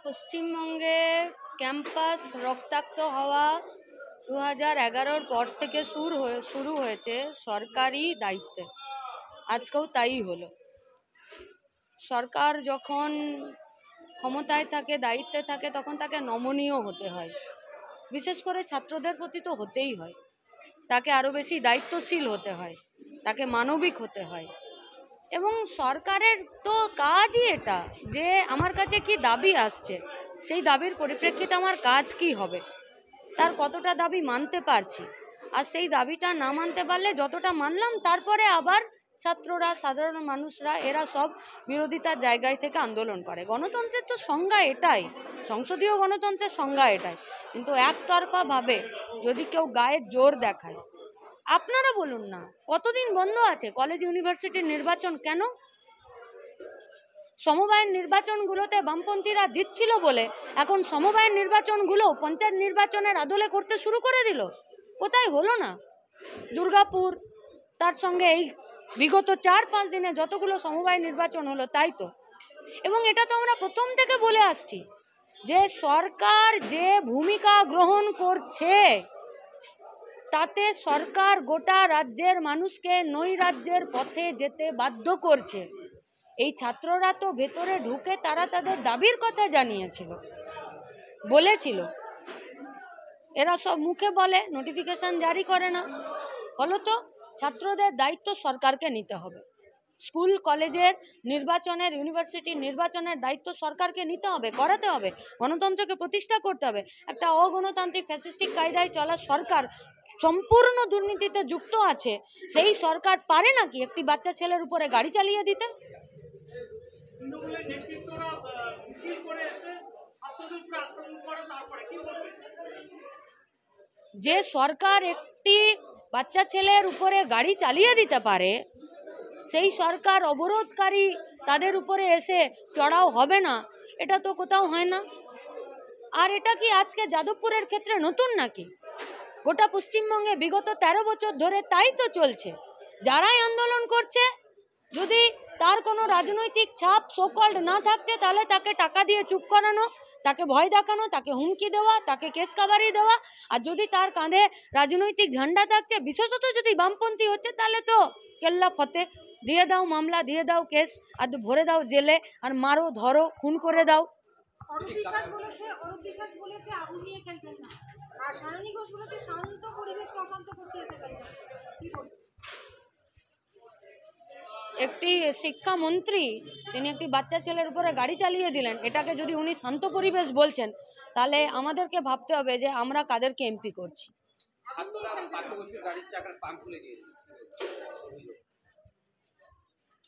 পশ্চিমবঙ্গে ক্যাম্পাস রক্তাক্ত হওয়া 2011-র পর থেকে শুরু হয়েছে সরকারি দায়িত্বে। আজকেও তাই হলো। সরকার যখন ক্ষমতায় থাকে, দায়িত্বে থাকে, তখন তাকে নমনীয় হতে হয়। বিশেষ করে ছাত্রদের প্রতি তো হতেই হয়। তাকে আরও বেশি দায়িত্বশীল হতে হয়, তাকে মানবিক হতে হয়। এবং সরকারের তো কাজই এটা যে আমার কাছে কি দাবি আসছে, সেই দাবির পরিপ্রেক্ষিতে আমার কাজ কি হবে, তার কতটা দাবি মানতে পারছি। আর সেই দাবিটা না মানতে পারলে যতটা মানলাম, তারপরে আবার ছাত্ররা, সাধারণ মানুষরা এরা সব বিরোধিতার জায়গায় থেকে আন্দোলন করে। গণতন্ত্রের তো সংজ্ঞা এটাই, সংসদীয় গণতন্ত্রের সংজ্ঞা এটাই। কিন্তু একতরফাভাবে যদি কেউ গায়ে জোর দেখায়, আপনারা বলুন না, কতদিন বন্ধ আছে কলেজ ইউনিভার্সিটির নির্বাচন? কেন? সমবায়ের নির্বাচনগুলোতে বামপন্থীরা জিতছিল বলে এখন সমবায়ের নির্বাচনগুলো পঞ্চায়েত নির্বাচনের আদলে করতে শুরু করে দিল। কোথায় হলো না? দুর্গাপুর, তার সঙ্গে এই বিগত 4-5 দিনে যতগুলো সমবায় নির্বাচন হলো, তাই তো। এবং এটা তো আমরা প্রথম থেকে বলে আসছি যে সরকার যে ভূমিকা গ্রহণ করছে, তাতে সরকার গোটা রাজ্যের মানুষকে নৈরাজ্যের পথে যেতে বাধ্য করছে। এই ছাত্ররা তো ভেতরে ঢুকে তারা তাদের দাবির কথা জানিয়েছিল, বলেছিল। এরা সব মুখে বলে, নোটিফিকেশন জারি করে না। ফলত ছাত্রদের দায়িত্ব সরকারকে নিতে হবে। স্কুল কলেজের নির্বাচনের, ইউনিভার্সিটির নির্বাচনের দায়িত্ব সরকারকে নিতে হবে, করাতে হবে, গণতন্ত্রকে প্রতিষ্ঠা করতে হবে। একটা অগণতান্ত্রিক ফ্যাসিস্টিক কায়দায় চলা সরকার সম্পূর্ণ দুর্নীতিতে যুক্ত আছে। সেই সরকার পারে নাকি একটি বাচ্চা ছেলের উপরে গাড়ি চালিয়ে দিতে? যে সরকার একটি বাচ্চা ছেলের উপরে গাড়ি চালিয়ে দিতে পারে, সেই সরকার অবরোধকারী তাদের উপরে এসে চড়াও হবে না, এটা তো কোথাও হয় না। আর এটা কি আজকে যাদবপুরের ক্ষেত্রে নতুন নাকি? গোটা পশ্চিমবঙ্গে বিগত 13 বছর ধরে তাই তো চলছে। যারাই আন্দোলন করছে, যদি তার কোনো রাজনৈতিক ছাপ সোকল্ড না থাকছে, তাহলে তাকে টাকা দিয়ে চুপ করানো, তাকে ভয় দেখানো, তাকে হুমকি দেওয়া, তাকে কেস কাবারি দেওয়া। আর যদি তার কাঁধে রাজনৈতিক ঝান্ডা থাকছে, বিশেষত যদি বামপন্থী হচ্ছে, তাহলে তো কেল্লা ফতে, দিয়ে দাও মামলা, দিয়ে দাও কেস, আর ভরে দাও জেলে, আর মারো, ধরো, খুন করে দাও। অরূপ বিশ্বাস বলেছে আগুন নিয়ে খেলবেন না, আর সায়নী ঘোষ বলেছে শান্ত পরিবেশকে অশান্ত করছে এসএফআই। কি বলবেন? একটি শিক্ষামন্ত্রী, তিনি একটি বাচ্চা ছেলের উপরে গাড়ি চালিয়ে দিলেন, এটাকে যদি উনি শান্ত পরিবেশ বলছেন, তাহলে আমাদেরকে ভাবতে হবে যে আমরা কাদেরকে এমপি করছি।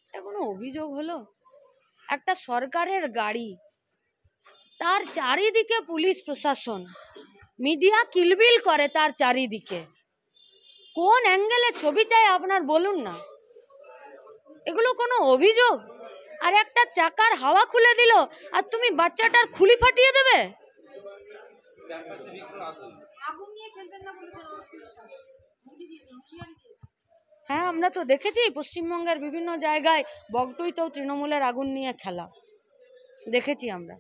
এটা কোনো অভিযোগ হলো? একটা সরকারের গাড়ি, তার চারিদিকে পুলিশ প্রশাসন, মিডিয়া কিলবিল করে তার চারিদিকে। কোন অ্যাঙ্গেলে ছবি চাই আপনার বলুন না? এগুলো কোনো অভিযোগ? আর একটা চাকার হাওয়া খুলে দিল, আর তুমি বাচ্চাটার খুলি ফাটিয়ে দেবে? হ্যাঁ, আমরা তো দেখেছি পশ্চিমবঙ্গের বিভিন্ন জায়গায় বগটুইতেও তৃণমূলের আগুন নিয়ে খেলা দেখেছি আমরা।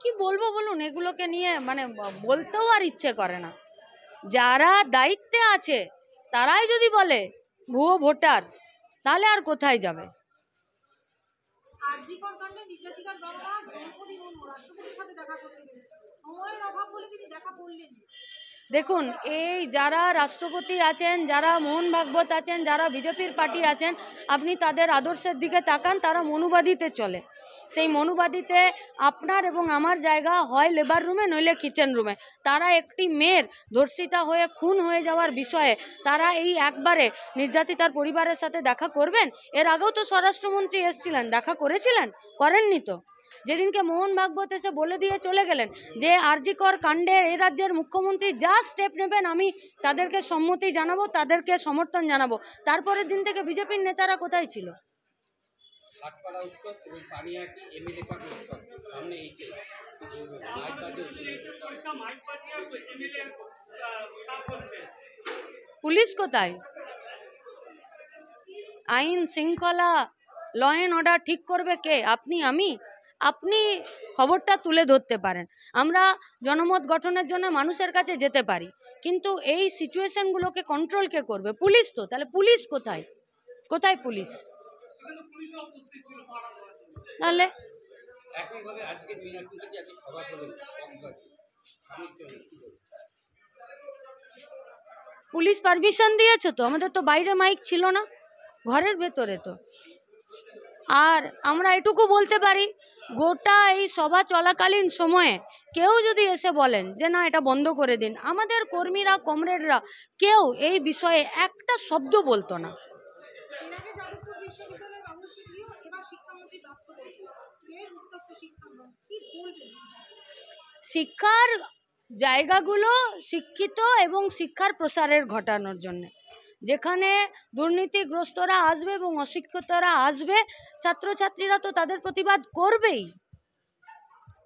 কি বলবো বলুন, এগুলোকে নিয়ে মানে বলতেও আর ইচ্ছে করে না। যারা দায়িত্বে আছে তারাই যদি বলে ভুয়ো ভোটার, তাহলে আর কোথায় যাবে? আরজিকর কাণ্ডে নির্যাতিতার বাবা দ্রৌপদী মুর্মু রাষ্ট্রপতির সাথে দেখা করতে গিয়েছিল, সময়ের অভাব বলে তিনি দেখা করলেন। দেখুন, এই যারা রাষ্ট্রপতি আছেন, যারা মোহন ভাগবত আছেন, যারা বিজেপির পার্টি আছেন, আপনি তাদের আদর্শের দিকে তাকান, তারা মনুবাদীতে চলে। সেই মনুবাদীতে আপনার এবং আমার জায়গা হয় লেবার রুমে, নইলে কিচেন রুমে। তারা একটি মেয়ের ধর্ষিতা হয়ে খুন হয়ে যাওয়ার বিষয়ে তারা এই একবারে নির্যাতিতার পরিবারের সাথে দেখা করবেন? এর আগেও তো স্বরাষ্ট্রমন্ত্রী এসেছিলেন, দেখা করেছিলেন? করেননি তো। যেদিনকে মোহন ভাগবত এসে বলে দিয়ে চলে গেলেন যে আরজিকর কাণ্ডে এই রাজ্যের মুখ্যমন্ত্রী যা স্টেপ নেবেন আমি তাদেরকে সম্মতি জানাবো, তাদেরকে সমর্থন জানাবো, তারপরের দিন থেকে বিজেপির নেতারা কোথায় ছিল? পুলিশ কোথায়? আইন শৃঙ্খলা, ল অ্যান্ড অর্ডার ঠিক করবে কে? আপনি, আমি? আপনি খবরটা তুলে ধরতে পারেন, আমরা জনমত গঠনের জন্য মানুষের কাছে যেতে পারি, কিন্তু এই সিচুয়েশনগুলোকে কন্ট্রোল কে করবে? পুলিশ তো। তাহলে পুলিশ কোথায়? কোথায় পুলিশ? তাহলে একইভাবে আজকে মিনারপুর কাছে আজকে সভা হলেন কক্সবাজারে, স্বামীর জন্য কি বলবেন? পুলিশ পারমিশন দিয়েছে তো, আমাদের তো বাইরে মাইক ছিল না, ঘরের ভেতরে তো। আর আমরা এটুকু বলতে পারি, গোটা এই সভা চলাকালীন সময়ে কেউ যদি এসে বলেন যে না এটা বন্ধ করে দিন, আমাদের কর্মীরা, কমরেডরা কেউ এই বিষয়ে একটা শব্দ বলতো না। এর আগে যাদবপুর বিশ্ববিদ্যালয়ের অংশীদারিও, এবার শিক্ষামন্ত্রী ব্রাত্য বসু, ফের উত্তপ্ত শিক্ষাঙ্গন, কি বলবেন? শিক্ষার জায়গাগুলো শিক্ষিত এবং শিক্ষার প্রসারের ঘটানোর জন্য, যেখানে দুর্নীতিগ্রস্তরা আসবে এবং অশিক্ষিতরা আসবে, ছাত্রছাত্রীরা তো তাদের প্রতিবাদ করবেই।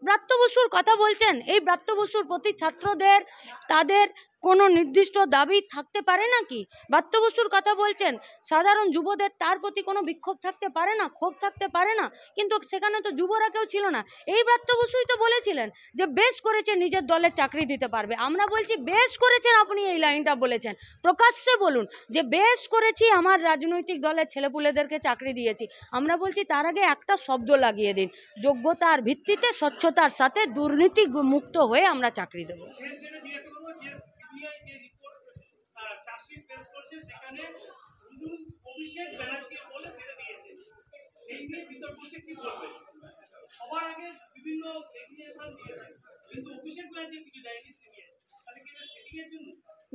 ব্রাত্য বসুর কথা বলছেন, এই ব্রাত্য বসুর প্রতি ছাত্রদের তাদের কোনো নির্দিষ্ট দাবি থাকতে পারে নাকি? ব্রাত্য বসুর কথা বলছেন, সাধারণ যুবদের তার প্রতি কোনো বিক্ষোভ থাকতে পারে না, ক্ষোভ থাকতে পারে না? কিন্তু সেখানে তো যুবরা কেউ ছিল না। এই ব্রাত্য বসুই তো বলেছিলেন যে বেশ করেছে নিজের দলের চাকরি দিতে পারবে। আমরা বলছি বেশ করেছেন, আপনি এই লাইনটা বলেছেন, প্রকাশ্যে বলুন যে বেশ করেছি, আমার রাজনৈতিক দলের ছেলেপুলেদেরকে চাকরি দিয়েছি। আমরা বলছি তার আগে একটা শব্দ লাগিয়ে দিন, যোগ্যতার ভিত্তিতে স্বচ্ছতার সাথে দুর্নীতি মুক্ত হয়ে আমরা চাকরি দেব।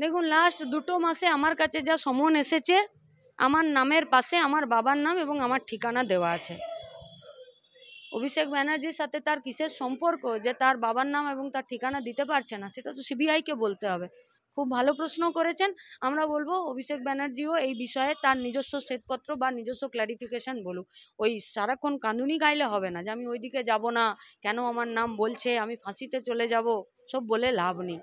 দেখুন, লাস্ট 2 মাসে আমার কাছে যা সমন এসেছে, আমার নামের পাশে আমার বাবার নাম এবং আমার ঠিকানা দেওয়া আছে। অভিষেক ব্যানার্জির সাথে তার কিসের সম্পর্ক যে তার বাবার নাম এবং তার ঠিকানা দিতে পারছে না? সেটা তো সিবিআইকে বলতে হবে। খুব ভালো প্রশ্ন করেছেন। আমরা বলবো অভিষেক ব্যানার্জিও এই বিষয়ে তার নিজস্ব শ্বেতপত্র বা নিজস্ব ক্ল্যারিফিকেশন বলুক। ওই সারাক্ষণ কাঁদুনি গাইলে হবে না যে আমি ওইদিকে যাব না, কেন আমার নাম বলছে, আমি ফাঁসিতে চলে যাব, সব বলে লাভ নেই।